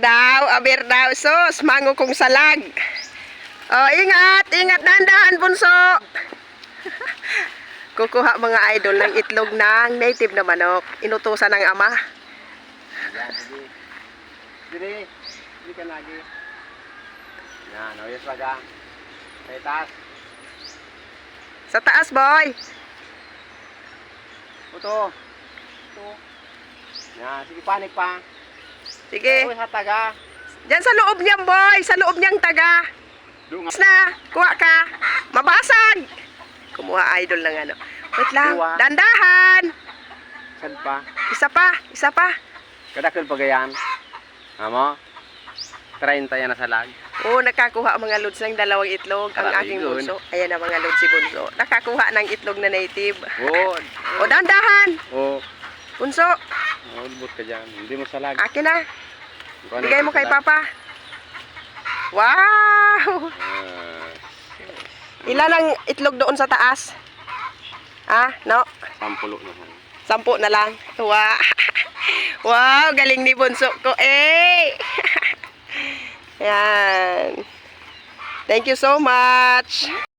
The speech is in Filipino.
Aber daw. Sus, mango kong salag. Oh, ingat, ingat, dahan-dahan, bunso. Kukuha mga idol ng itlog ng native na manok. Inutusan ng ama. Yan, sige. Hindi ka lagi. Yan, oyos laga. Sa taas. Sa taas, boy. Ito. Ito. Yan, sige, panik pa. Sige. Uy, hataga. Diyan sa loob niyang, boy. Sa loob niyang taga. Dunga. Na, kuha ka. Mabasag. Kumuha idol ng ano. Wait lang. Kuha. Dandahan. Sad pa. Isa pa. Isa pa. Kadakil pa gayan. Amo? 30 yan na salag. Oo, nakakuha ang mga lods ng dalawang itlog. Ang Marami aking yun. bunso. Ayan ang mga lods si bunso. Nakakuha ng itlog na native. Oo. O, dandahan. Oo. Bunso, Ulbot ka dyan. Hindi mo salag. akin na. Kung ano Bigay mo yung kay salag. Papa. Wow! Ah, Ilan ang itlog doon sa taas? Ah, no? 10 naman. 10 na lang. Wow! Wow, galing ni bunso ko. Eh! Yan. Thank you so much.